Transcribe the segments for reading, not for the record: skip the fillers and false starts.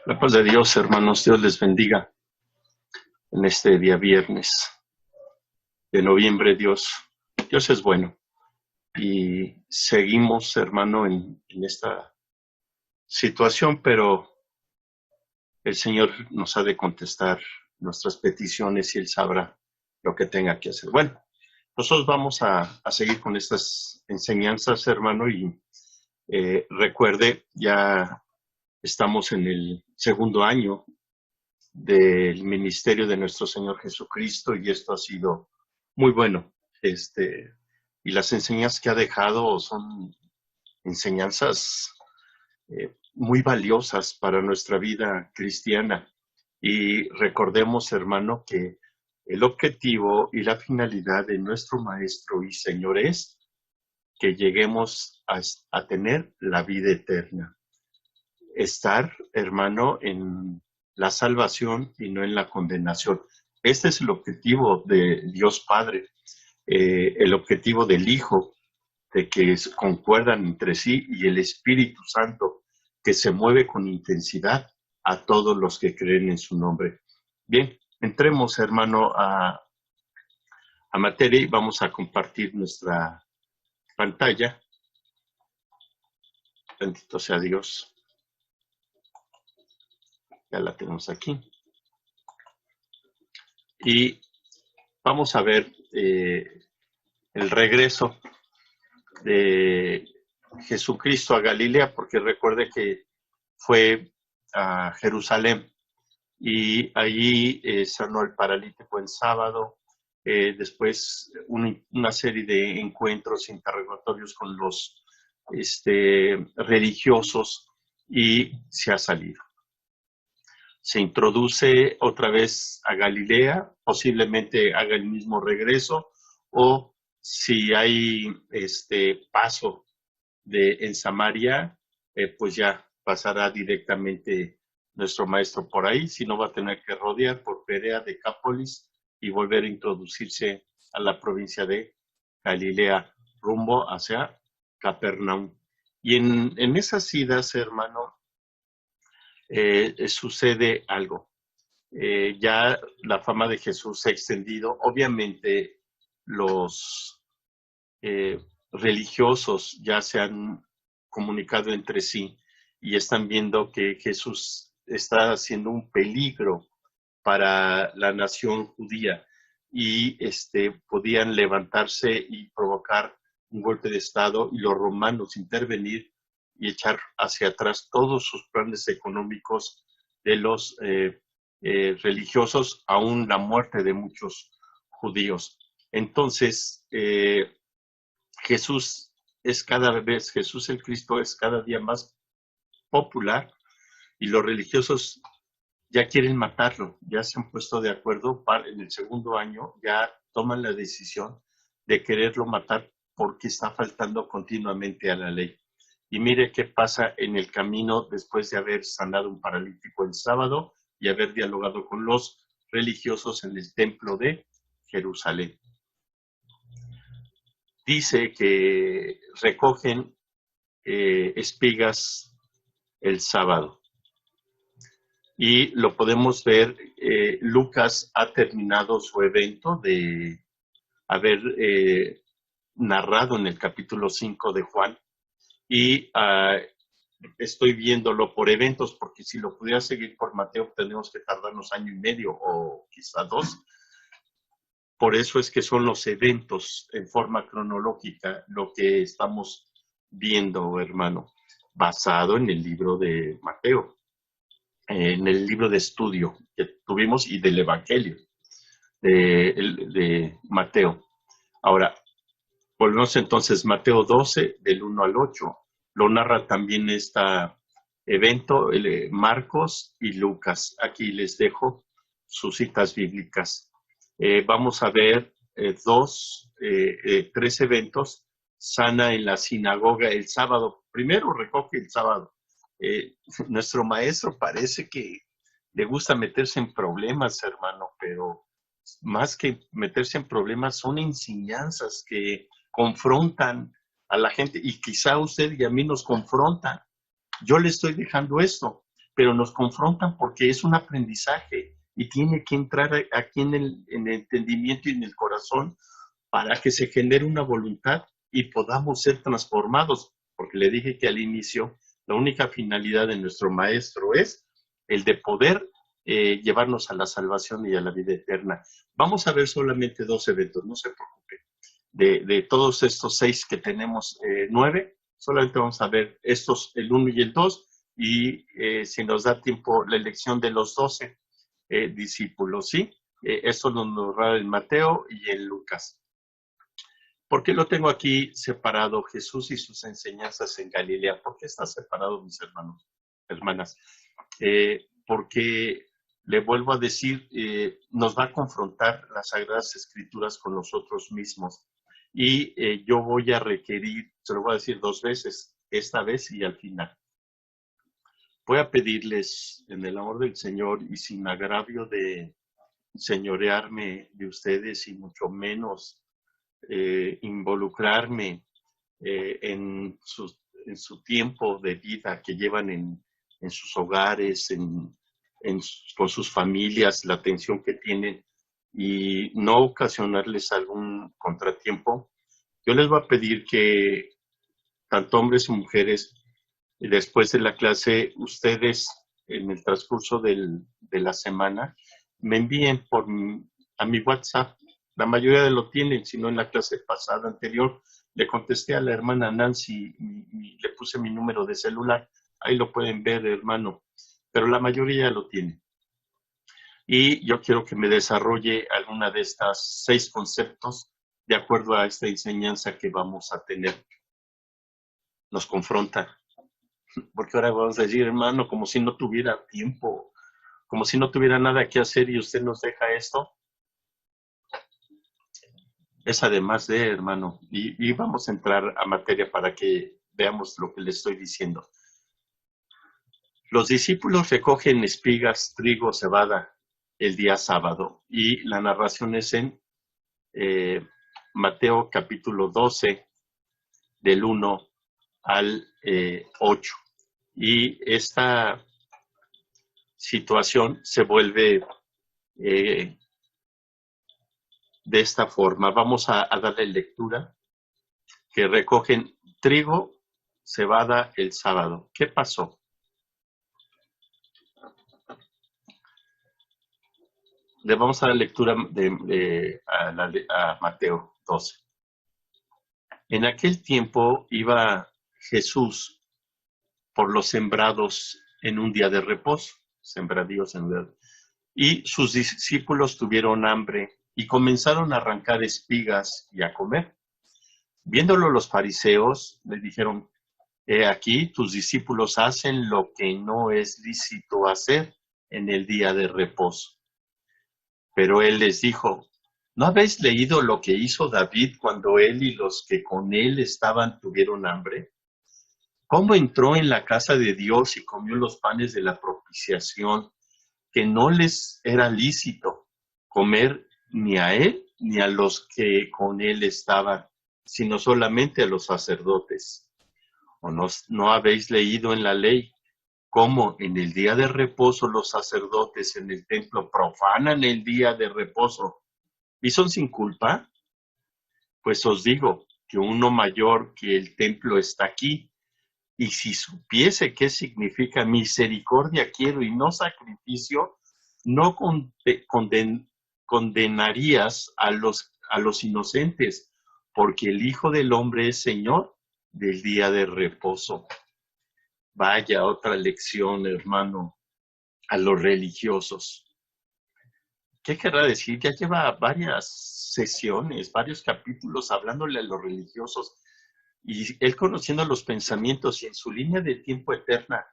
La paz de Dios, hermanos, Dios les bendiga en este día viernes de noviembre. Dios es bueno y seguimos, hermano, en esta situación, pero el Señor nos ha de contestar nuestras peticiones y Él sabrá lo que tenga que hacer. Bueno, nosotros vamos a seguir con estas enseñanzas, hermano, y recuerde, ya estamos en el segundo año del ministerio de nuestro Señor Jesucristo y esto ha sido muy bueno. Y las enseñanzas que ha dejado son enseñanzas muy valiosas para nuestra vida cristiana. Y recordemos, hermano, que el objetivo y la finalidad de nuestro Maestro y Señor es que lleguemos a tener la vida eterna. Estar, hermano, en la salvación y no en la condenación. Este es el objetivo de Dios Padre, el objetivo del Hijo, de que concuerdan entre sí, y el Espíritu Santo, que se mueve con intensidad a todos los que creen en su nombre. Bien, entremos, hermano, a materia y vamos a compartir nuestra pantalla. Bendito sea Dios. Ya la tenemos aquí. Y vamos a ver el regreso de Jesucristo a Galilea, porque recuerde que fue a Jerusalén y allí sanó al paralítico en sábado, después una serie de encuentros interrogatorios con los religiosos y se ha salido. Se introduce otra vez a Galilea, posiblemente haga el mismo regreso, o si hay paso en Samaria, pues ya pasará directamente nuestro maestro por ahí, si no va a tener que rodear por Perea, Decápolis y volver a introducirse a la provincia de Galilea, rumbo hacia Capernaum. Y en esas idas, hermano, sucede algo. Ya la fama de Jesús se ha extendido. Obviamente los religiosos ya se han comunicado entre sí y están viendo que Jesús está siendo un peligro para la nación judía y podían levantarse y provocar un golpe de estado y los romanos intervenir y echar hacia atrás todos sus planes económicos de los religiosos, aún la muerte de muchos judíos. Entonces, Jesús el Cristo es cada día más popular y los religiosos ya quieren matarlo, ya se han puesto de acuerdo en el segundo año, ya toman la decisión de quererlo matar porque está faltando continuamente a la ley. Y mire qué pasa en el camino después de haber sanado un paralítico el sábado y haber dialogado con los religiosos en el templo de Jerusalén. Dice que recogen espigas el sábado. Y lo podemos ver, Lucas ha terminado su evento de haber narrado en el capítulo 5 de Juan y estoy viéndolo por eventos, porque si lo pudiera seguir por Mateo tenemos que tardarnos año y medio o quizá 2. Por eso es que son los eventos en forma cronológica lo que estamos viendo, hermano, basado en el libro de Mateo, en el libro de estudio que tuvimos y del Evangelio de Mateo. Ahora, volvemos entonces, Mateo 12, del 1 al 8, lo narra también este evento, Marcos y Lucas. Aquí les dejo sus citas bíblicas. Vamos a ver tres eventos. Sana en la sinagoga el sábado. Primero recoge el sábado. Nuestro maestro parece que le gusta meterse en problemas, hermano, pero más que meterse en problemas son enseñanzas que confrontan a la gente y quizá usted y a mí nos confrontan. Yo le estoy dejando esto. pero nos confrontan porque es un aprendizaje y tiene que entrar aquí en el entendimiento y en el corazón para que se genere una voluntad y podamos ser transformados, porque le dije que al inicio la única finalidad de nuestro maestro es el de poder llevarnos a la salvación y a la vida eterna. Vamos a ver solamente 2 eventos, no se preocupe. De todos estos 6 que tenemos, 9, solamente vamos a ver estos, el 1 y el 2, y si nos da tiempo, la elección de los 12 discípulos, ¿sí? Esto nos narra en Mateo y en Lucas. ¿Por qué lo tengo aquí separado, Jesús y sus enseñanzas en Galilea? ¿Por qué está separado, mis hermanos, hermanas? Porque, le vuelvo a decir, nos va a confrontar las Sagradas Escrituras con nosotros mismos. Y yo voy a requerir, se lo voy a decir 2 veces, esta vez y al final. Voy a pedirles, en el amor del Señor y sin agravio de señorearme de ustedes y mucho menos involucrarme en su tiempo de vida que llevan en sus hogares, con sus familias, la atención que tienen y no ocasionarles algún contratiempo. Yo les voy a pedir que tanto hombres y mujeres, después de la clase, ustedes en el transcurso de la semana me envíen a mi WhatsApp. La mayoría de lo tienen, si no en la clase pasada, anterior, le contesté a la hermana Nancy y le puse mi número de celular. Ahí lo pueden ver, hermano. Pero la mayoría lo tiene. Y yo quiero que me desarrolle alguna de estas 6 conceptos de acuerdo a esta enseñanza que vamos a tener. Nos confronta. Porque ahora vamos a decir, hermano, como si no tuviera tiempo, como si no tuviera nada que hacer y usted nos deja esto. Es además de, hermano, y vamos a entrar a materia para que veamos lo que le estoy diciendo. Los discípulos recogen espigas, trigo, cebada el día sábado y la narración es en Mateo capítulo 12 del 1 al 8. Y esta situación se vuelve de esta forma. Vamos a darle lectura, que recogen trigo, cebada el sábado. ¿Qué pasó? Le vamos a dar lectura a Mateo 12. En aquel tiempo iba Jesús por los sembrados en un día de reposo, sembradíos en un día de reposo, y sus discípulos tuvieron hambre y comenzaron a arrancar espigas y a comer. Viéndolo los fariseos, le dijeron, he aquí tus discípulos hacen lo que no es lícito hacer en el día de reposo. Pero él les dijo, ¿no habéis leído lo que hizo David cuando él y los que con él estaban tuvieron hambre? ¿Cómo entró en la casa de Dios y comió los panes de la propiciación, que no les era lícito comer ni a él ni a los que con él estaban, sino solamente a los sacerdotes? ¿O no habéis leído en la ley cómo en el día de reposo los sacerdotes en el templo profanan el día de reposo y son sin culpa? Pues os digo que uno mayor que el templo está aquí. Y si supiese qué significa misericordia quiero y no sacrificio, no condenarías a los inocentes, porque el Hijo del Hombre es Señor del día de reposo. Vaya otra lección, hermano, a los religiosos. ¿Qué querrá decir? Ya lleva varias sesiones, varios capítulos hablándole a los religiosos. Y él conociendo los pensamientos y en su línea de tiempo eterna,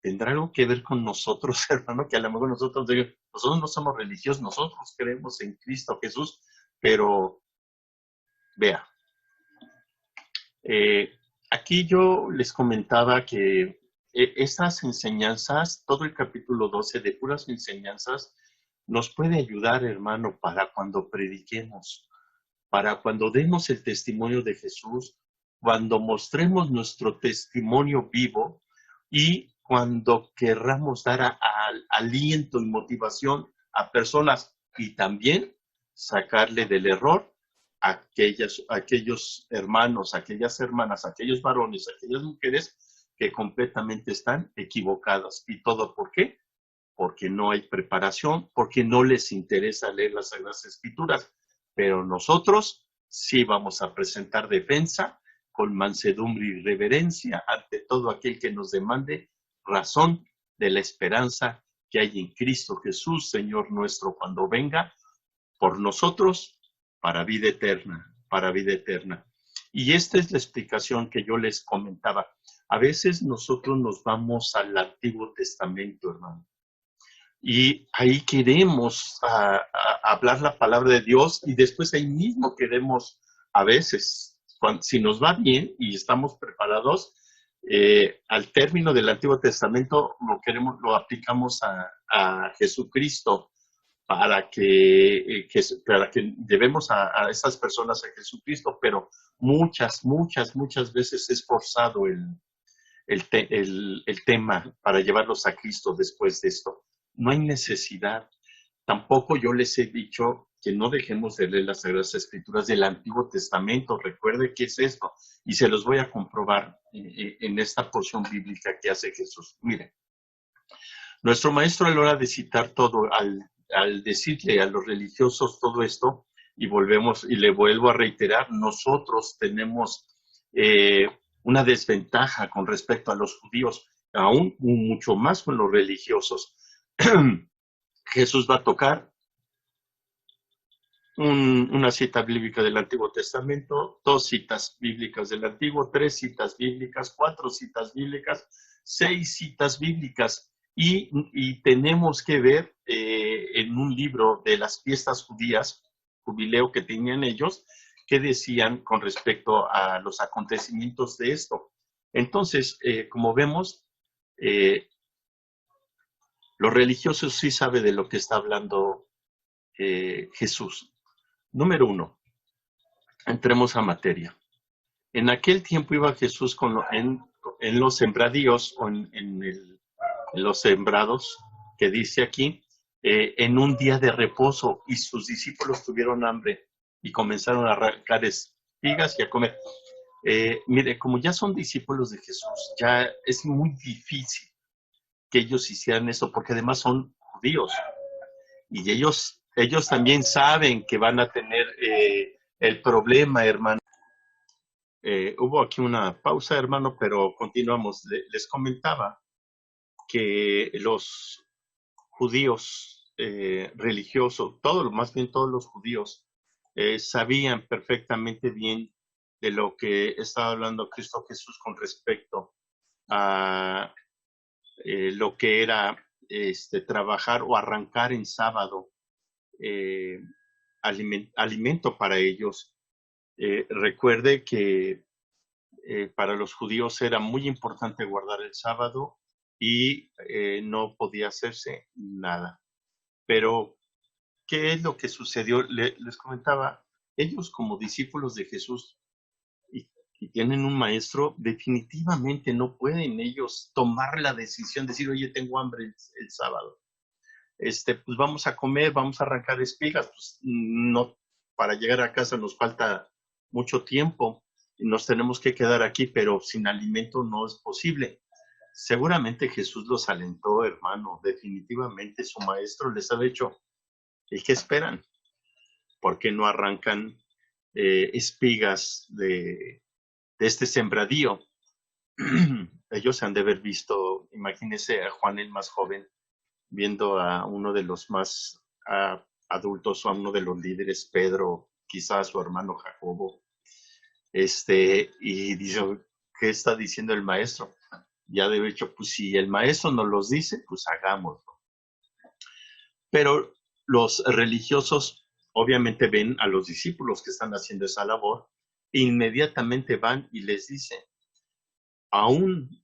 ¿tendrá algo que ver con nosotros, hermano? Que a lo mejor nosotros no somos religiosos, nosotros creemos en Cristo Jesús, pero vea, aquí yo les comentaba que estas enseñanzas, todo el capítulo 12 de puras enseñanzas, nos puede ayudar, hermano, para cuando prediquemos, para cuando demos el testimonio de Jesús, cuando mostremos nuestro testimonio vivo y cuando querramos dar aliento y motivación a personas y también sacarle del error a aquellos hermanos, aquellas hermanas, aquellos varones, aquellas mujeres que completamente están equivocadas. ¿Y todo por qué? Porque no hay preparación, porque no les interesa leer las Sagradas Escrituras. Pero nosotros sí vamos a presentar defensa con mansedumbre y reverencia ante todo aquel que nos demande razón de la esperanza que hay en Cristo Jesús, Señor nuestro, cuando venga por nosotros para vida eterna, para vida eterna. Y esta es la explicación que yo les comentaba. A veces nosotros nos vamos al Antiguo Testamento, hermano, y ahí queremos hablar la palabra de Dios y después ahí mismo queremos, a veces, si nos va bien y estamos preparados, al término del Antiguo Testamento lo aplicamos a Jesucristo para que llevemos a esas personas a Jesucristo, pero muchas veces es forzado el tema para llevarlos a Cristo después de esto. No hay necesidad. Tampoco yo les he dicho que no dejemos de leer las Sagradas Escrituras del Antiguo Testamento. Recuerde qué es esto. Y se los voy a comprobar en esta porción bíblica que hace Jesús. Miren, nuestro maestro a la hora de citar todo, al decirle a los religiosos todo esto, y le vuelvo a reiterar, nosotros tenemos una desventaja con respecto a los judíos, aún mucho más con los religiosos. Jesús va a tocar una cita bíblica del Antiguo Testamento, 2 citas bíblicas del Antiguo, 3 citas bíblicas, 4 citas bíblicas, 6 citas bíblicas. Y tenemos que ver en un libro de las fiestas judías, jubileo que tenían ellos, qué decían con respecto a los acontecimientos de esto. Entonces, como vemos, los religiosos sí saben de lo que está hablando Jesús. Número 1, entremos a materia. En aquel tiempo iba Jesús en los sembradíos o en los sembrados, que dice aquí, en un día de reposo, y sus discípulos tuvieron hambre y comenzaron a arrancar espigas y a comer. Mire, como ya son discípulos de Jesús, ya es muy difícil que ellos hicieran eso, porque además son judíos. Y ellos también saben que van a tener el problema, hermano. Hubo aquí una pausa, hermano, pero continuamos. Les comentaba que los judíos religiosos, más bien todos los judíos, sabían perfectamente bien de lo que estaba hablando Cristo Jesús con respecto a lo que era trabajar o arrancar en sábado alimento para ellos. Recuerde que para los judíos era muy importante guardar el sábado y no podía hacerse nada. Pero, ¿qué es lo que sucedió? Les comentaba, ellos como discípulos de Jesús y tienen un maestro, definitivamente no pueden ellos tomar la decisión de decir, oye, tengo hambre el sábado. Pues vamos a comer, vamos a arrancar espigas, pues no, para llegar a casa nos falta mucho tiempo, nos tenemos que quedar aquí, pero sin alimento no es posible. Seguramente Jesús los alentó, hermano, definitivamente su maestro les ha dicho, ¿y qué esperan? ¿Por qué no arrancan espigas de este sembradío? Ellos se han de haber visto, imagínense a Juan el más joven, viendo a uno de los más adultos o a uno de los líderes, Pedro, quizás a su hermano Jacobo, y dice, ¿qué está diciendo el maestro? Ya de hecho, pues si el maestro nos los dice, pues hagámoslo. Pero los religiosos obviamente ven a los discípulos que están haciendo esa labor e inmediatamente van y les dicen, aún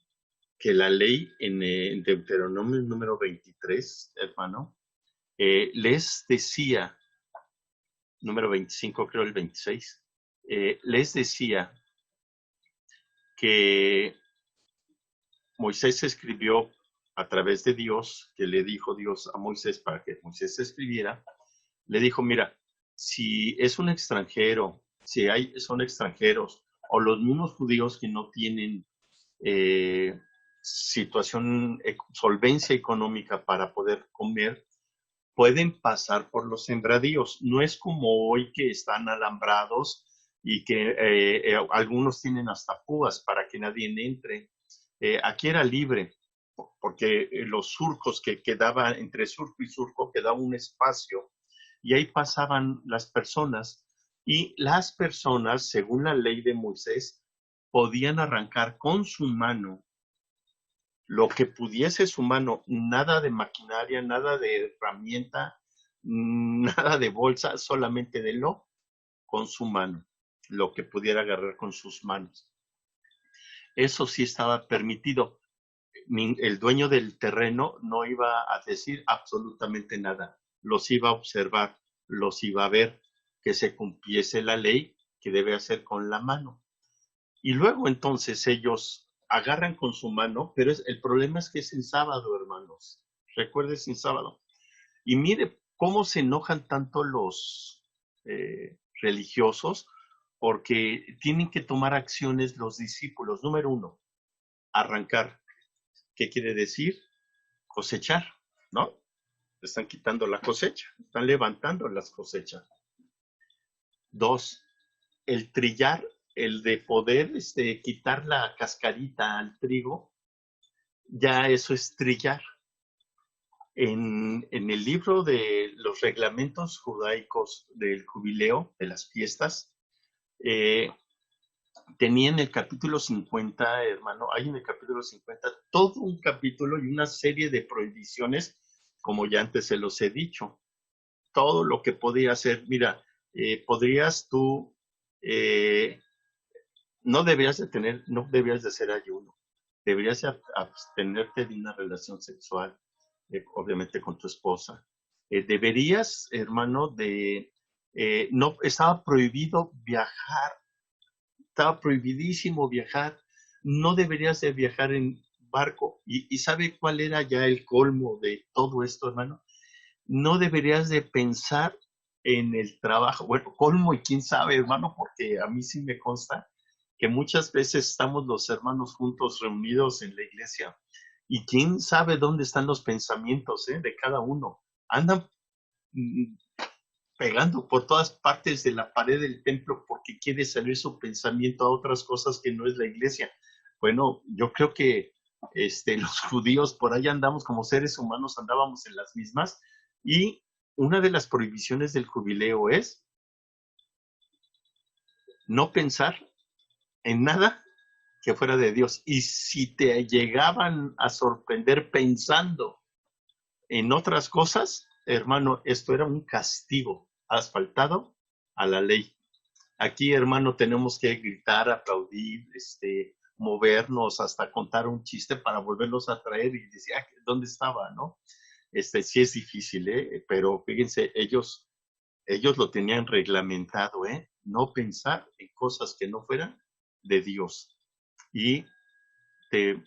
que la ley en Deuteronomio número 23, hermano, les decía, número 25, creo el 26, les decía que Moisés escribió a través de Dios, que le dijo Dios a Moisés para que Moisés escribiera, le dijo, mira, si es un extranjero, son extranjeros, o los mismos judíos que no tienen eh, solvencia económica para poder comer, pueden pasar por los sembradíos. No es como hoy que están alambrados y que algunos tienen hasta púas para que nadie entre. Aquí era libre, porque los surcos que quedaban entre surco y surco quedaba un espacio y ahí pasaban las personas y las personas, según la ley de Moisés, podían arrancar con su mano lo que pudiese su mano, nada de maquinaria, nada de herramienta, nada de bolsa, solamente de lo con su mano, lo que pudiera agarrar con sus manos. Eso sí estaba permitido. El dueño del terreno no iba a decir absolutamente nada, los iba a observar, los iba a ver, que se cumpliese la ley que debe hacer con la mano. Y luego entonces ellos agarran con su mano, pero el problema es que es en sábado, hermanos. Recuerde, es en sábado. Y mire cómo se enojan tanto los religiosos, porque tienen que tomar acciones los discípulos. Número uno, arrancar. ¿Qué quiere decir? Cosechar, ¿no? Están quitando la cosecha, están levantando las cosechas. Dos, el trillar, el de poder quitar la cascarita al trigo, ya eso es trillar. En el libro de los reglamentos judaicos del jubileo, de las fiestas, eh, tenía en el capítulo 50, hermano, hay en el capítulo 50 todo un capítulo y una serie de prohibiciones, como ya antes se los he dicho. Todo lo que podía hacer, mira, podrías tú, no debías de hacer ayuno, deberías abstenerte de una relación sexual, obviamente con tu esposa. Deberías, hermano, no, estaba prohibido viajar, estaba prohibidísimo viajar, no deberías de viajar en barco. ¿Y sabe cuál era ya el colmo de todo esto, hermano? No deberías de pensar en el trabajo. Bueno, colmo y quién sabe, hermano, porque a mí sí me consta que muchas veces estamos los hermanos juntos reunidos en la iglesia y quién sabe dónde están los pensamientos de cada uno. Andan pegando por todas partes de la pared del templo porque quiere salir su pensamiento a otras cosas que no es la iglesia. Bueno, yo creo que los judíos por ahí andamos como seres humanos, andábamos en las mismas, y una de las prohibiciones del jubileo es no pensar en nada que fuera de Dios. Y si te llegaban a sorprender pensando en otras cosas, hermano, esto era un castigo. Has faltado a la ley. Aquí, hermano, tenemos que gritar, aplaudir, movernos, hasta contar un chiste para volverlos a traer y decir, ah, ¿dónde estaba, no? Sí es difícil, pero fíjense, ellos lo tenían reglamentado, no pensar en cosas que no fueran de Dios. Y te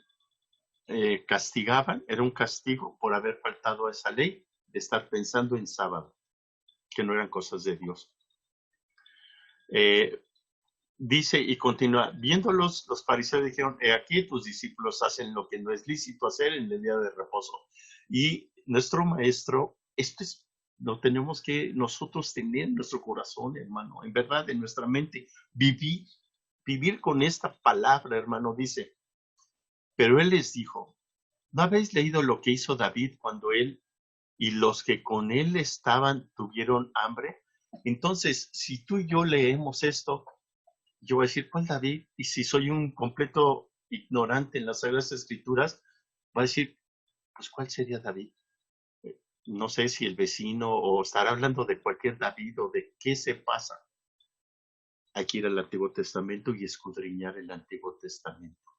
castigaban, era un castigo por haber faltado a esa ley de estar pensando en sábado, que no eran cosas de Dios. Dice y continúa, viéndolos, los fariseos dijeron, aquí tus discípulos hacen lo que no es lícito hacer en el día de reposo. Y nuestro maestro, lo tenemos que nosotros tener en nuestro corazón, hermano, en verdad, en nuestra mente, vivir con esta palabra, hermano, dice, pero él les dijo, ¿no habéis leído lo que hizo David cuando él y los que con él estaban tuvieron hambre? Entonces, si tú y yo leemos esto, yo voy a decir, ¿cuál David? Y si soy un completo ignorante en las Sagradas Escrituras, va a decir, pues ¿cuál sería David? No sé si el vecino o estará hablando de cualquier David o de qué se pasa. Hay que ir al Antiguo Testamento y escudriñar el Antiguo Testamento.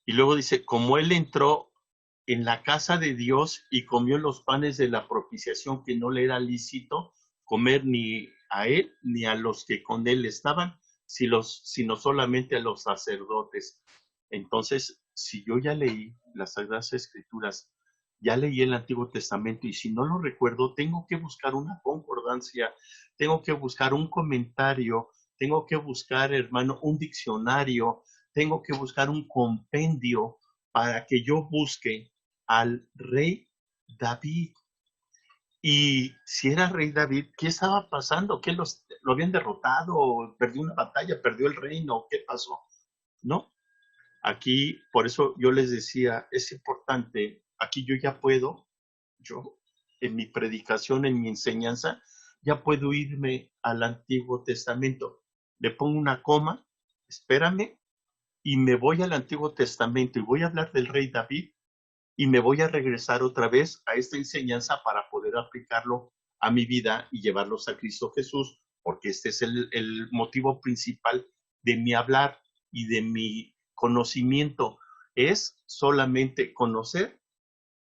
Y luego dice, como él entró en la casa de Dios y comió los panes de la propiciación que no le era lícito comer ni a él ni a los que con él estaban, sino solamente a los sacerdotes. Entonces, si yo ya leí las Sagradas Escrituras, ya leí el Antiguo Testamento y si no lo recuerdo, tengo que buscar una concordancia, tengo que buscar un comentario, tengo que buscar, hermano, un diccionario, tengo que buscar un compendio para que yo busque al rey David. Y si era rey David, ¿qué estaba pasando? ¿Qué lo habían derrotado? ¿Perdió una batalla? ¿Perdió el reino? ¿Qué pasó? No, aquí, por eso yo les decía, es importante, aquí yo ya puedo, yo en mi predicación, en mi enseñanza, ya puedo irme al Antiguo Testamento. Le pongo una coma, espérame, y me voy al Antiguo Testamento y voy a hablar del rey David y me voy a regresar otra vez a esta enseñanza para poder aplicarlo a mi vida y llevarlos a Cristo Jesús, porque este es el motivo principal de mi hablar y de mi conocimiento, es solamente conocer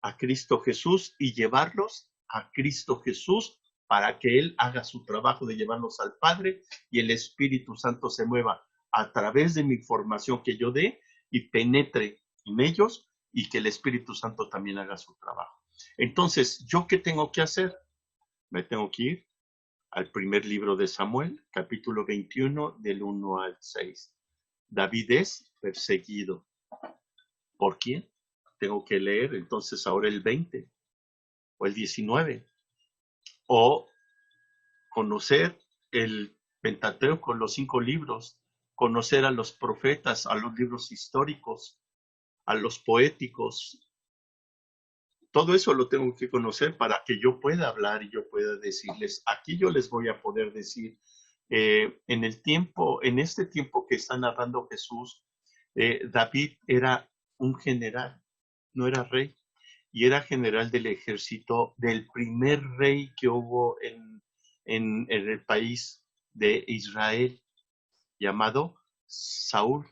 a Cristo Jesús y llevarlos a Cristo Jesús para que Él haga su trabajo de llevarlos al Padre y el Espíritu Santo se mueva a través de mi formación que yo dé y penetre en ellos y que el Espíritu Santo también haga su trabajo. Entonces, ¿yo qué tengo que hacer? Me tengo que ir al primer libro de Samuel, capítulo 21, del 1 al 6. David es perseguido. ¿Por quién? Tengo que leer entonces ahora el 20 o el 19 o conocer el Pentateuco con los 5 libros, conocer a los profetas, a los libros históricos, a los poéticos. Todo eso lo tengo que conocer para que yo pueda hablar y yo pueda decirles. Aquí yo les voy a poder decir, en este tiempo que está narrando Jesús, David era un general, no era rey, y era general del ejército del primer rey que hubo en el país de Israel, llamado Saúl,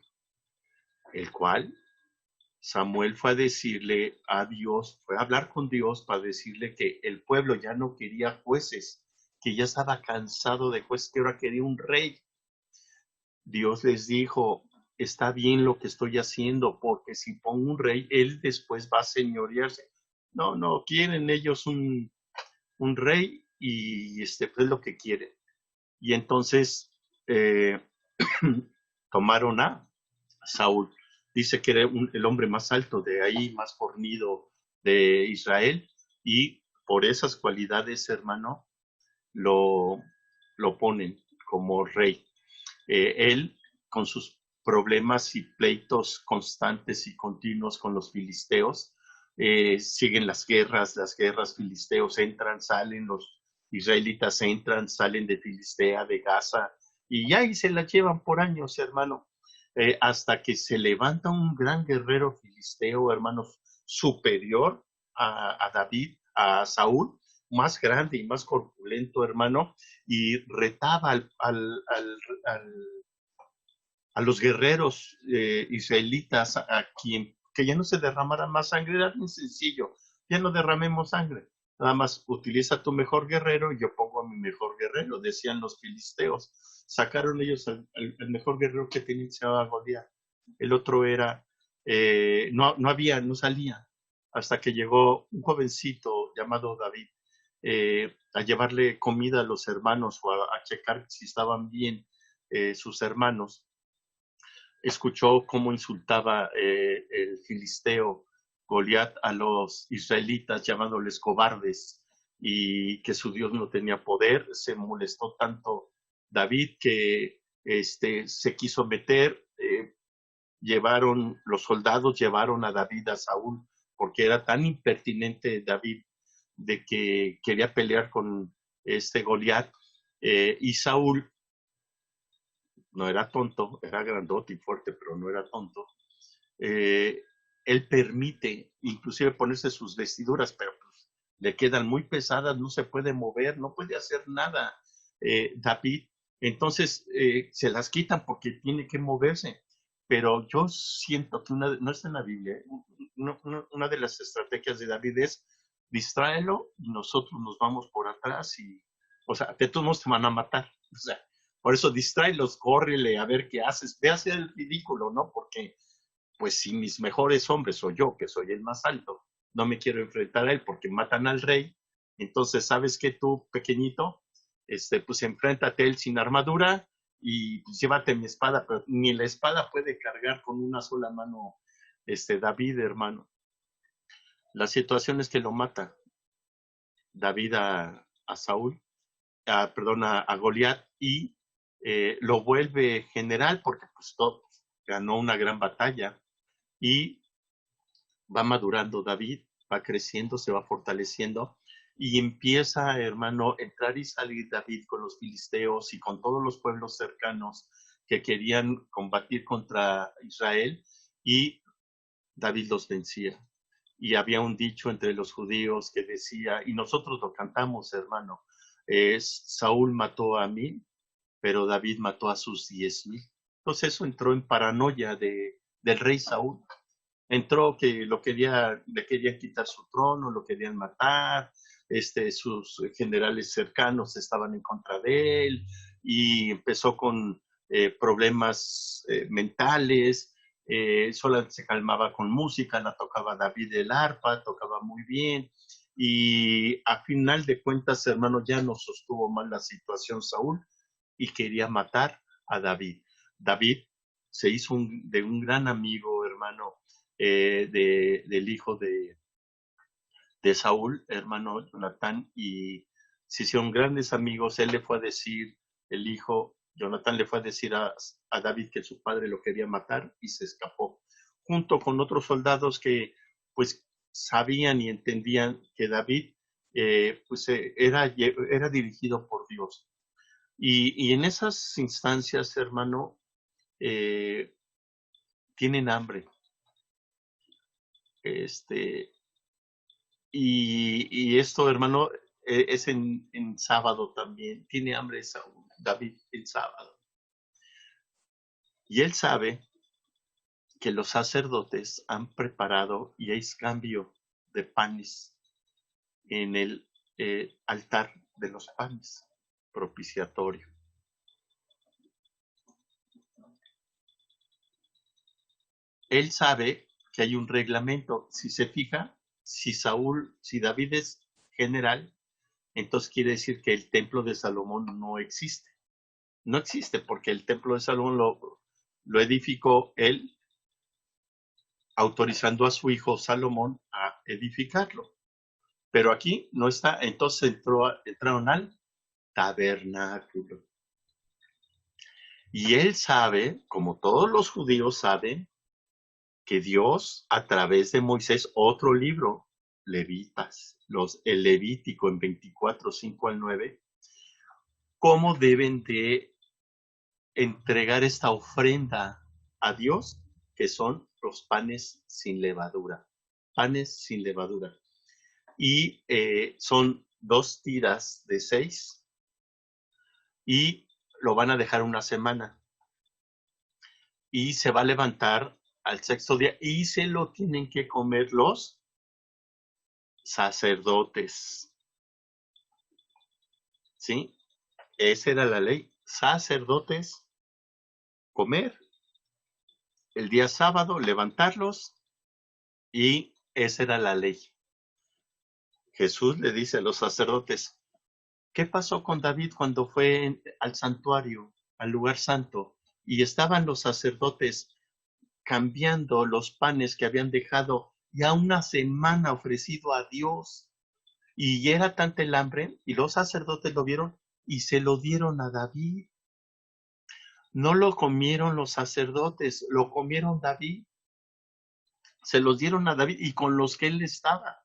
el cual Samuel fue a decirle a Dios, fue a hablar con Dios para decirle que el pueblo ya no quería jueces, que ya estaba cansado de jueces, que ahora quería un rey. Dios les dijo, está bien lo que estoy haciendo, porque si pongo un rey, él después va a señorearse. No, no, quieren ellos un rey y pues lo que quieren. Y entonces eh, tomaron a Saúl. Dice que era el hombre más alto de ahí, más fornido de Israel, y por esas cualidades, hermano, lo, lo ponen como rey. Él, con sus problemas y pleitos constantes y continuos con los filisteos, siguen las guerras filisteos entran, salen, los israelitas entran, salen de Filistea, de Gaza, y ahí se la llevan por años, hermano, hasta que se levanta un gran guerrero filisteo, hermano, superior a David, a Saúl, más grande y más corpulento, hermano, y retaba a los guerreros israelitas a quien que ya no se derramara más sangre. Era bien sencillo, ya no derramemos sangre, nada más utiliza tu mejor guerrero y yo pongo a mi mejor guerrero, decían los filisteos. Sacaron ellos al mejor guerrero que tenían, se llamaba Goliat. El otro era, no salía, hasta que llegó un jovencito llamado David, a llevarle comida a los hermanos o a checar si estaban bien sus hermanos. Escuchó cómo insultaba el filisteo Goliat a los israelitas llamándoles cobardes y que su Dios no tenía poder. Se molestó tanto David que se quiso meter. Los soldados llevaron a David a Saúl porque era tan impertinente David de que quería pelear con este Goliat, y Saúl no era tonto, era grandote y fuerte, pero no era tonto. Él permite inclusive ponerse sus vestiduras, pero pues, le quedan muy pesadas, no se puede mover, no puede hacer nada David. Entonces se las quitan porque tiene que moverse. Pero yo siento que no está en la Biblia, una de las estrategias de David es distráelo y nosotros nos vamos por atrás y, o sea, de todos modos te van a matar. O sea, por eso distráelos, córrele a ver qué haces, ve a hacer el ridículo, ¿no? Porque pues si mis mejores hombres o yo, que soy el más alto, no me quiero enfrentar a él porque matan al rey, entonces, ¿sabes qué tú, pequeñito? Pues enfréntate a él sin armadura y pues, llévate mi espada, pero ni la espada puede cargar con una sola mano, David, hermano. La situación es que lo mata David a Saúl, perdón, a Goliat, y lo vuelve general porque pues todo, ganó una gran batalla y va madurando David, va creciendo, se va fortaleciendo y empieza, hermano, entrar y salir David con los filisteos y con todos los pueblos cercanos que querían combatir contra Israel, y David los vencía. Y había un dicho entre los judíos que decía, y nosotros lo cantamos, hermano, es Saúl mató a 1000, pero David mató a sus 10,000. Entonces eso entró en paranoia del rey Saúl. Entró que le querían quitar su trono, lo querían matar, sus generales cercanos estaban en contra de él, y empezó con problemas mentales. Solo se calmaba con música, la tocaba David el arpa, tocaba muy bien, y a final de cuentas, hermano, ya no sostuvo mal la situación Saúl y quería matar a David. David se hizo de un gran amigo, hermano, del hijo de Saúl, hermano Jonatán, y se hicieron grandes amigos. Él le fue a decir, el hijo, Jonatán le fue a decir a David que su padre lo quería matar y se escapó, junto con otros soldados que pues sabían y entendían que David era dirigido por Dios. Y en esas instancias, hermano, eh, tienen hambre. Este, y esto, hermano, es en sábado también. Tiene hambre Saúl, David en sábado. Y él sabe que los sacerdotes han preparado y hay cambio de panes en el altar de los panes propiciatorio. Él sabe que hay un reglamento. Si se fija, si David es general, entonces quiere decir que el templo de Salomón no existe. No existe porque el templo de Salomón lo edificó él, autorizando a su hijo Salomón a edificarlo. Pero aquí no está, entonces entraron al tabernáculo. Y él sabe, como todos los judíos saben, que Dios, a través de Moisés, otro libro, Levitas, el Levítico en 24, 5 al 9, cómo deben de entregar esta ofrenda a Dios, que son los panes sin levadura. Panes sin levadura. Y son 2 tiras de 6 y lo van a dejar una semana. Y se va a levantar al 6º día y se lo tienen que comer los sacerdotes. ¿Sí? Esa era la ley. Sacerdotes, comer el día sábado, levantarlos, y esa era la ley. Jesús le dice a los sacerdotes, ¿qué pasó con David cuando fue al santuario, al lugar santo? Y estaban los sacerdotes cambiando los panes que habían dejado ya una semana ofrecido a Dios. Y era tanta el hambre, y los sacerdotes lo vieron y se lo dieron a David. No lo comieron los sacerdotes, lo comieron David. Se los dieron a David y con los que él estaba.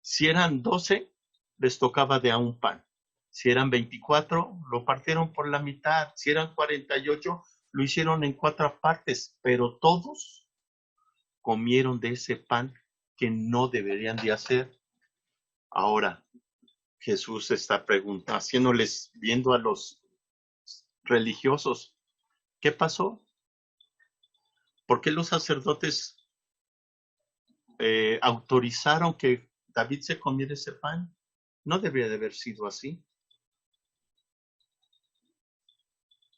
Si eran 12, les tocaba de a un pan. Si eran 24, lo partieron por la mitad. Si eran 48, lo hicieron en 4 partes. Pero todos comieron de ese pan que no deberían de hacer. Ahora, Jesús está preguntando, viendo a los religiosos, ¿qué pasó? ¿Por qué los sacerdotes autorizaron que David se comiera ese pan? No debería de haber sido así.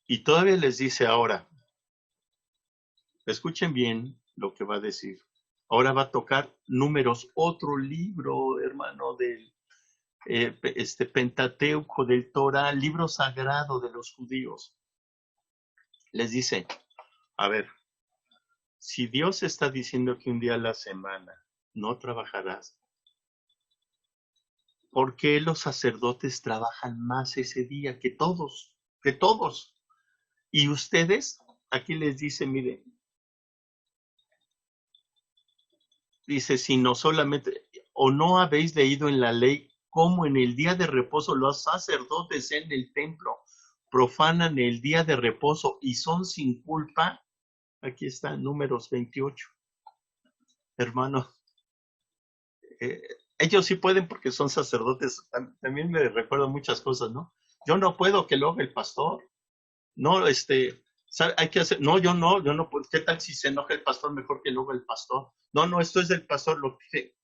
Y todavía les dice ahora, escuchen bien lo que va a decir. Ahora va a tocar Números, otro libro, hermano, del Pentateuco, del Torah, libro sagrado de los judíos. Les dice, a ver, si Dios está diciendo que un día a la semana no trabajarás, ¿por qué los sacerdotes trabajan más ese día que todos? Que todos. Y ustedes, aquí les dice, mire, dice, si no solamente, o no habéis leído en la ley cómo en el día de reposo los sacerdotes en el templo profanan el día de reposo y son sin culpa. Aquí está Números 28. Hermano, eh, ellos sí pueden porque son sacerdotes. También me recuerdo muchas cosas, ¿no? Yo no puedo, que lo haga el pastor. No, ¿sabe? Hay que hacer, no, yo no puedo. ¿Qué tal si se enoja el pastor mejor que lo haga el pastor? No, no, esto es del pastor, lo que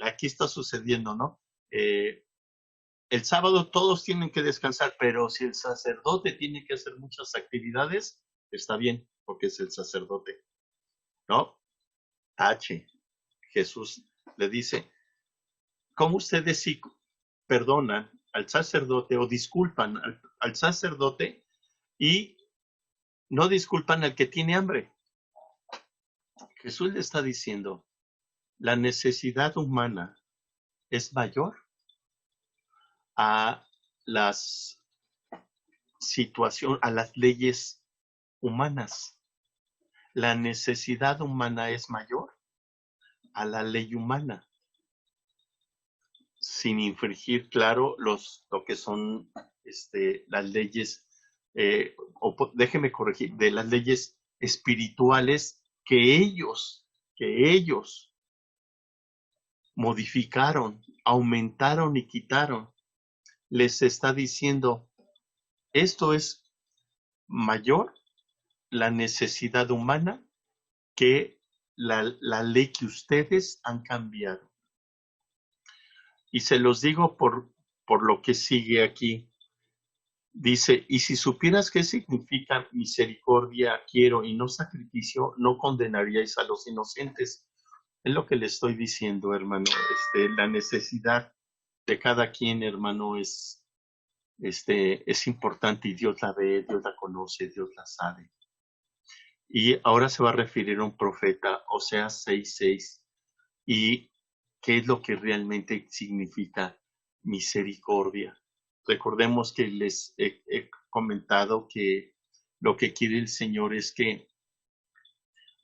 aquí está sucediendo, ¿no? El sábado todos tienen que descansar, pero si el sacerdote tiene que hacer muchas actividades, está bien, porque es el sacerdote, ¿no? H. Jesús le dice, ¿cómo ustedes sí perdonan al sacerdote o disculpan al sacerdote y no disculpan al que tiene hambre? Jesús le está diciendo, la necesidad humana es mayor a las situaciones, a las leyes humanas. La necesidad humana es mayor a la ley humana, sin infringir, claro, lo que son las leyes, déjeme corregir, de las leyes espirituales que ellos modificaron, aumentaron y quitaron. Les está diciendo, esto es mayor la necesidad humana que la ley que ustedes han cambiado. Y se los digo por lo que sigue aquí. Dice, y si supieras qué significa misericordia quiero y no sacrificio, no condenaríais a los inocentes. Es lo que le estoy diciendo, hermano. La necesidad de cada quien, hermano, es importante y Dios la ve, Dios la conoce, Dios la sabe. Y ahora se va a referir a un profeta, Oseas 6:6. ¿Y qué es lo que realmente significa misericordia? Recordemos que les he comentado que lo que quiere el Señor es que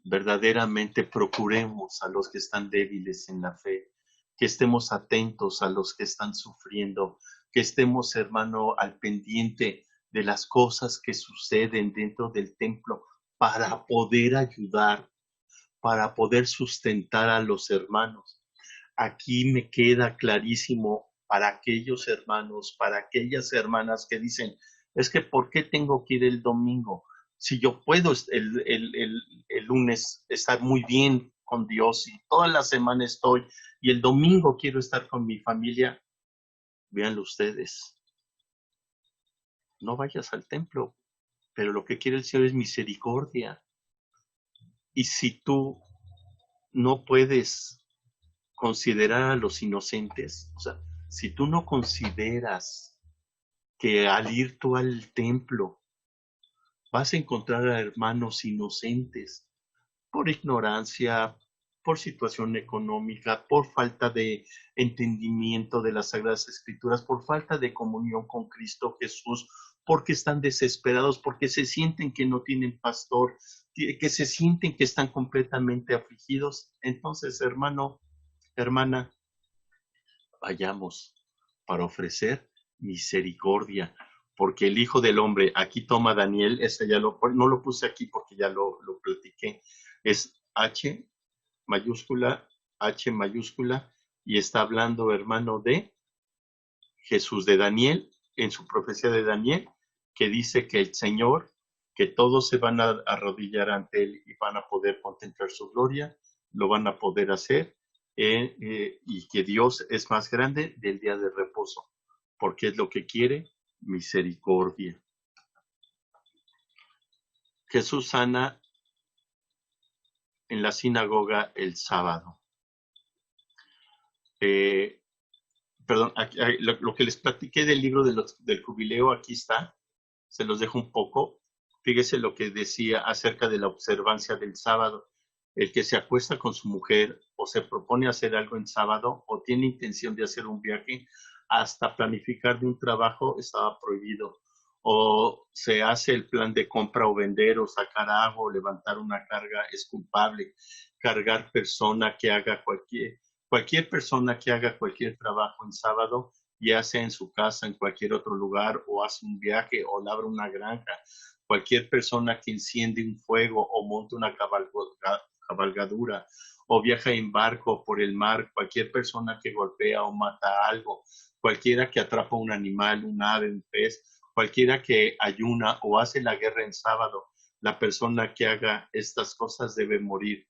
verdaderamente procuremos a los que están débiles en la fe, que estemos atentos a los que están sufriendo, que estemos, hermano, al pendiente de las cosas que suceden dentro del templo para poder ayudar, para poder sustentar a los hermanos. Aquí me queda clarísimo para aquellos hermanos, para aquellas hermanas que dicen, es que ¿por qué tengo que ir el domingo? Si yo puedo el lunes estar muy bien con Dios y toda la semana estoy y el domingo quiero estar con mi familia, véanlo ustedes, no vayas al templo, pero lo que quiere el Señor es misericordia. Y si tú no puedes considerar a los inocentes, o sea, si tú no consideras que al ir tú al templo vas a encontrar a hermanos inocentes por ignorancia, por situación económica, por falta de entendimiento de las Sagradas Escrituras, por falta de comunión con Cristo Jesús, porque están desesperados, porque se sienten que no tienen pastor, que se sienten que están completamente afligidos. Entonces, hermano, hermana, vayamos para ofrecer misericordia, porque el Hijo del Hombre, aquí toma Daniel, ese ya no lo puse aquí porque ya lo platiqué, es H mayúscula, y está hablando, hermano, de Jesús, de Daniel, en su profecía de Daniel, que dice que el Señor, que todos se van a arrodillar ante Él y van a poder contemplar su gloria, lo van a poder hacer, y que Dios es más grande del día de reposo, porque es lo que quiere, misericordia. Jesús sana en la sinagoga el sábado. Perdón, lo que les platiqué del libro del jubileo, aquí está, se los dejo un poco. Fíjese lo que decía acerca de la observancia del sábado. El que se acuesta con su mujer o se propone hacer algo en sábado o tiene intención de hacer un viaje, hasta planificar de un trabajo estaba prohibido. O se hace el plan de compra o vender o sacar agua o levantar una carga es culpable. Cargar persona que haga cualquier persona que haga cualquier trabajo en sábado, ya sea en su casa, en cualquier otro lugar, o hace un viaje o labra una granja, cualquier persona que enciende un fuego o monta una cabalgadura o viaja en barco por el mar, cualquier persona que golpea o mata algo, cualquiera que atrapa un animal, un ave, un pez, cualquiera que ayuna o hace la guerra en sábado, la persona que haga estas cosas debe morir.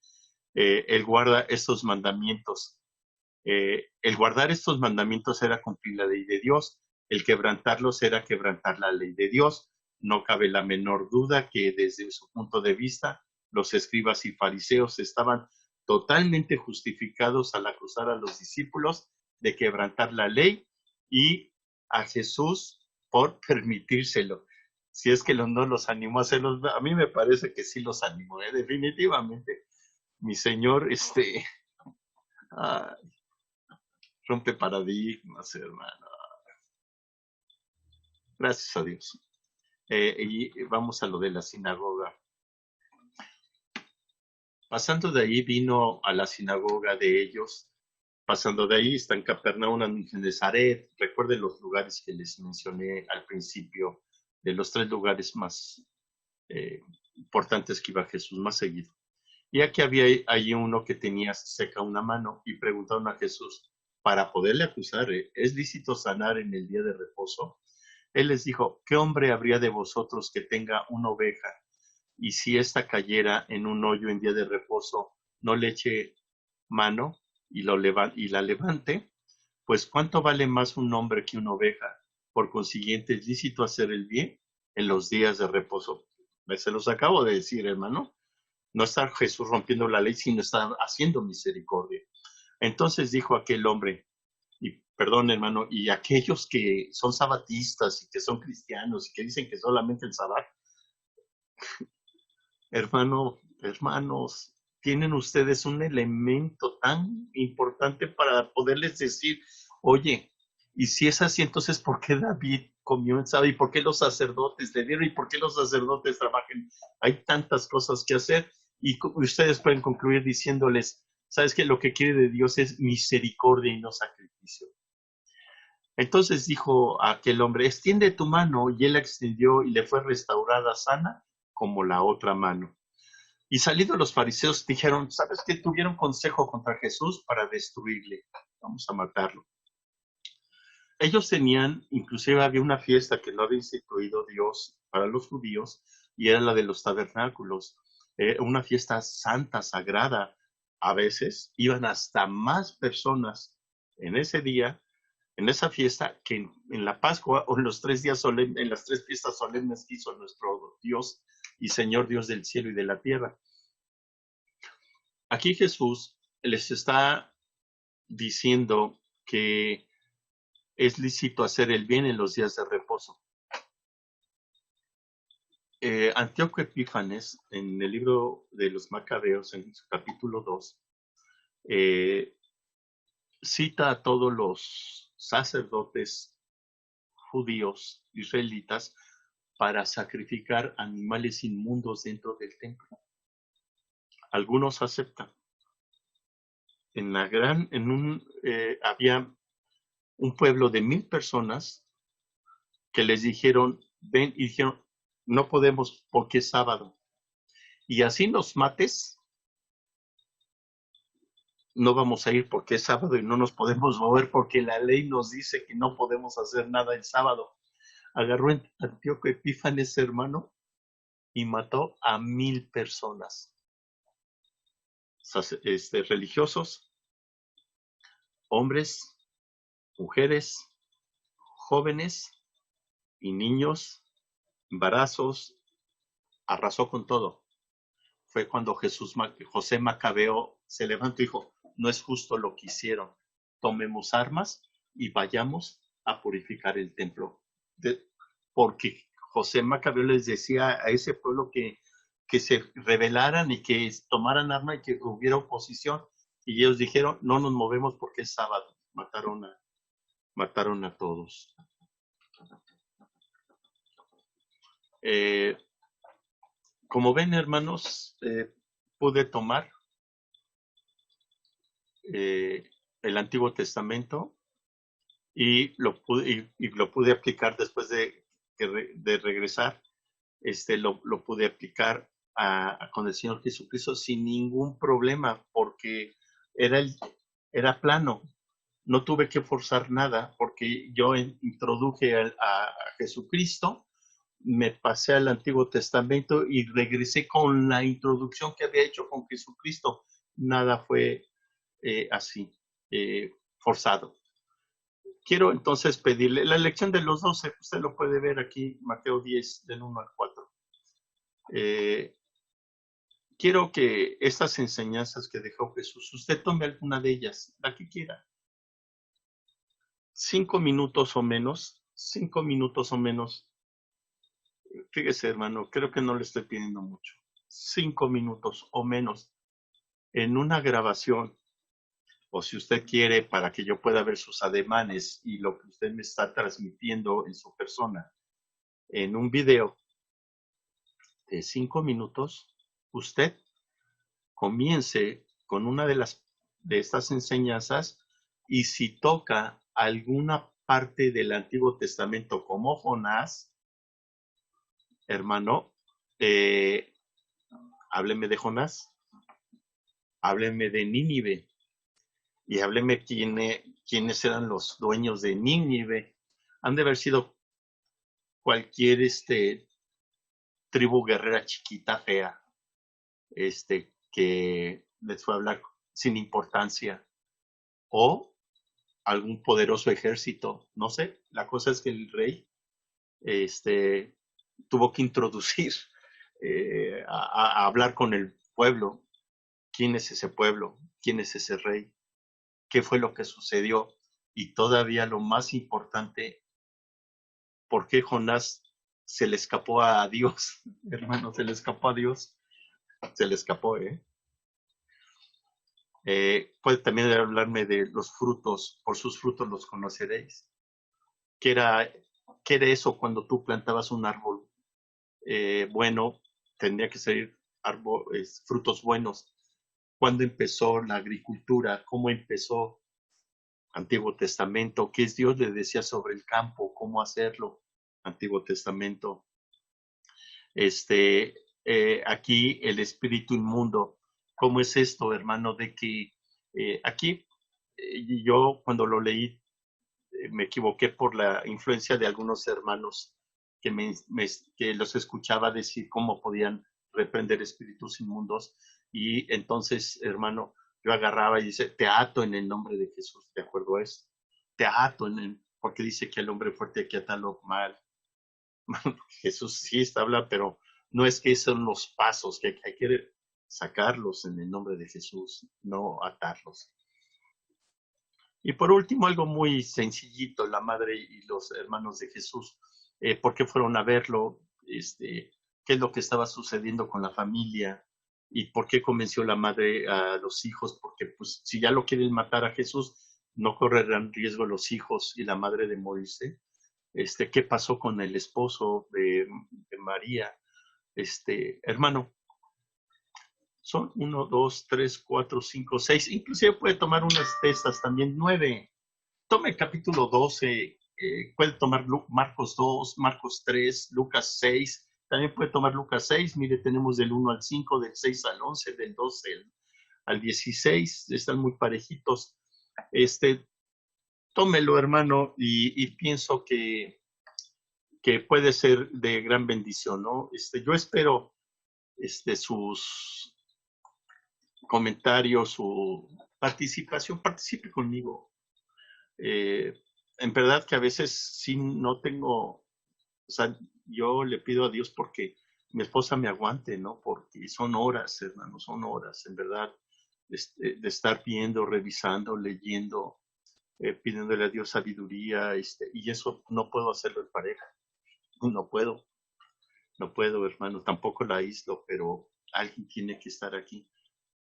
Él guarda estos mandamientos. El guardar estos mandamientos era cumplir la ley de Dios, el quebrantarlos era quebrantar la ley de Dios. No cabe la menor duda que desde su punto de vista, los escribas y fariseos estaban totalmente justificados al acusar a los discípulos de quebrantar la ley y a Jesús por permitírselo. Si es que no los animó a hacerlos, a mí me parece que sí los animó, definitivamente. Mi Señor, ah, rompe paradigmas, hermano. Gracias a Dios. Y vamos a lo de la sinagoga. Pasando de ahí vino a la sinagoga de ellos. Pasando de ahí está en Capernaum, en Nazaret. Recuerden los lugares que les mencioné al principio, de los 3 lugares más importantes que iba Jesús más seguido. Y aquí había allí uno que tenía seca una mano y preguntaron a Jesús, para poderle acusar, ¿es lícito sanar en el día de reposo? Él les dijo, ¿qué hombre habría de vosotros que tenga una oveja y si ésta cayera en un hoyo en día de reposo, no le eche mano y la levante? Pues ¿cuánto vale más un hombre que una oveja? Por consiguiente, es lícito hacer el bien en los días de reposo. Se los acabo de decir, hermano. No está Jesús rompiendo la ley, sino está haciendo misericordia. Entonces dijo aquel hombre, y perdón hermano, y aquellos que son sabatistas y que son cristianos y que dicen que solamente el sabat, hermanos, tienen ustedes un elemento tan importante para poderles decir, oye, y si es así, entonces, ¿por qué David comió en sábado? ¿Y por qué los sacerdotes le dieron? ¿Y por qué los sacerdotes trabajan? Hay tantas cosas que hacer y ustedes pueden concluir diciéndoles, ¿sabes qué? Lo que quiere de Dios es misericordia y no sacrificio. Entonces dijo aquel hombre, extiende tu mano, y él la extendió y le fue restaurada sana como la otra mano. Y salidos los fariseos dijeron, ¿sabes qué? Tuvieron consejo contra Jesús para destruirle. Vamos a matarlo. Ellos tenían, inclusive había una fiesta que no había instituido Dios para los judíos, y era la de los tabernáculos. Una fiesta santa, sagrada. A veces iban hasta más personas en ese día, en esa fiesta, que en la Pascua o en los 3 días solemnes, en las 3 fiestas solemnes que hizo nuestro Dios y Señor Dios del cielo y de la tierra. Aquí Jesús les está diciendo que es lícito hacer el bien en los días de reposo. Antíoco Epífanes, en el libro de los Macabeos, en su capítulo 2, cita a todos los sacerdotes judíos israelitas para sacrificar animales inmundos dentro del templo. Algunos aceptan. Había un pueblo de 1,000 personas que les dijeron, ven, y dijeron, no podemos porque es sábado. Y así nos mates, no vamos a ir porque es sábado y no nos podemos mover porque la ley nos dice que no podemos hacer nada el sábado. Agarró Antíoco Epífanes, hermano, y mató a 1,000 personas. Religiosos, hombres, mujeres, jóvenes y niños, embarazos, arrasó con todo. fue cuando José Macabeo se levantó y dijo, no es justo lo que hicieron, tomemos armas y vayamos a purificar el templo. Porque José Macabeo les decía a ese pueblo que se rebelaran y que tomaran arma y que hubiera oposición. Y ellos dijeron, no nos movemos porque es sábado. Mataron a todos. Como ven, hermanos, pude tomar el Antiguo Testamento y lo pude aplicar después de regresar. Lo pude aplicar con el Señor Jesucristo sin ningún problema, porque era plano. No tuve que forzar nada, porque yo introduje a Jesucristo, me pasé al Antiguo Testamento y regresé con la introducción que había hecho con Jesucristo. Nada fue así, forzado. Quiero entonces pedirle la lección de los 12, usted lo puede ver aquí, Mateo 10, del 1 al 4. Quiero que estas enseñanzas que dejó Jesús, usted tome alguna de ellas, la que quiera. 5 minutos o menos, 5 minutos o menos. Fíjese, hermano, creo que no le estoy pidiendo mucho. 5 minutos o menos en una grabación, o si usted quiere, para que yo pueda ver sus ademanes y lo que usted me está transmitiendo en su persona, en un video de 5 minutos, usted comience con una de estas enseñanzas y si toca alguna parte del Antiguo Testamento como Jonás, hermano, hábleme de Jonás, hábleme de Nínive y hábleme quiénes eran los dueños de Nínive. Han de haber sido cualquier tribu guerrera chiquita, fea, que les fue a hablar sin importancia, o algún poderoso ejército, no sé. La cosa es que el rey tuvo que introducir a hablar con el pueblo. ¿Quién es ese pueblo? ¿Quién es ese rey? ¿Qué fue lo que sucedió? Y todavía lo más importante, ¿por qué Jonás se le escapó a Dios? Hermano, se le escapó a Dios. Se le escapó, puede también hablarme de los frutos, por sus frutos los conoceréis. ¿Qué era eso cuando tú plantabas un árbol bueno? Tendría que ser frutos buenos. ¿Cuándo empezó la agricultura? ¿Cómo empezó Antiguo Testamento? ¿Qué es Dios le decía sobre el campo? ¿Cómo hacerlo? Antiguo Testamento. Aquí el espíritu inmundo. ¿Cómo es esto, hermano? De que aquí yo cuando lo leí me equivoqué por la influencia de algunos hermanos que los escuchaba decir cómo podían reprender espíritus inmundos. Y entonces, hermano, yo agarraba y dice, te ato en el nombre de Jesús, ¿de acuerdo a esto? Te ato porque dice que el hombre fuerte hay que atarlo mal. Jesús sí está hablando, pero no es que esos son los pasos, que hay que sacarlos en el nombre de Jesús, no atarlos. Y por último, algo muy sencillito, la madre y los hermanos de Jesús, ¿por qué fueron a verlo? ¿Qué es lo que estaba sucediendo con la familia? ¿Y por qué convenció la madre a los hijos? Porque pues si ya lo quieren matar a Jesús, no correrán riesgo los hijos y la madre de Moisés. ¿Qué pasó con el esposo de María? Hermano, son 1, 2, 3, 4, 5, 6, inclusive puede tomar unas de estas también, 9. Tome el capítulo 12, puede tomar Marcos 2, Marcos 3, Lucas 6, también puede tomar Lucas 6, mire, tenemos del 1 al 5, del 6 al 11, del 12 al 16, están muy parejitos. Tómelo, hermano, y pienso que puede ser de gran bendición, ¿no? Yo espero sus comentarios, su participación, participe conmigo. En verdad que a veces sí no tengo, o sea, yo le pido a Dios porque mi esposa me aguante, ¿no? Porque son horas, hermano, son horas, en verdad, de estar viendo, revisando, leyendo, pidiéndole a Dios sabiduría, y eso no puedo hacerlo en pareja, no puedo, no puedo, hermano, tampoco la aíslo, pero alguien tiene que estar aquí.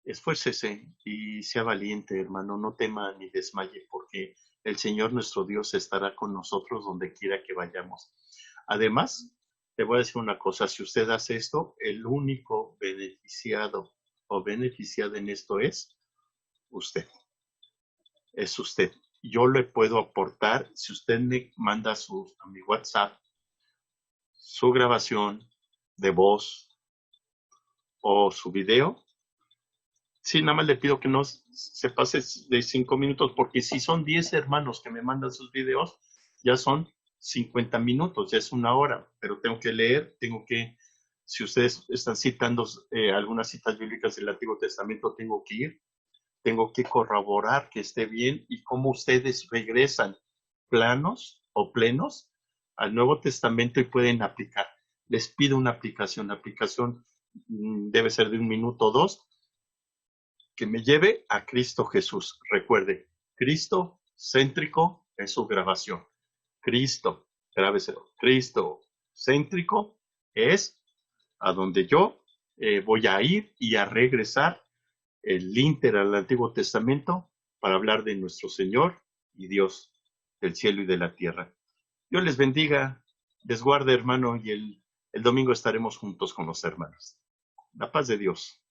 Esfuércese y sea valiente, hermano, no tema ni desmaye, porque el Señor nuestro Dios estará con nosotros donde quiera que vayamos. Además, te voy a decir una cosa, si usted hace esto, el único beneficiado o beneficiada en esto usted, es usted. Yo le puedo aportar, si usted me manda a mi WhatsApp su grabación de voz o su video. Sí, nada más le pido que no se pase de 5 minutos, porque si son 10 hermanos que me mandan sus videos, ya son 50 minutos, ya es una hora, pero tengo que leer, si ustedes están citando algunas citas bíblicas del Antiguo Testamento, tengo que corroborar que esté bien y cómo ustedes regresan planos o plenos al Nuevo Testamento y pueden aplicar. Les pido una aplicación, la aplicación debe ser de 1 minuto o 2, que me lleve a Cristo Jesús. Recuerde, Cristo céntrico es su grabación. Cristo, grábeselo, Cristo céntrico es a donde yo voy a ir y a regresar el Inter al Antiguo Testamento para hablar de nuestro Señor y Dios del cielo y de la tierra. Dios les bendiga, les guarde, hermano, y el domingo estaremos juntos con los hermanos. La paz de Dios.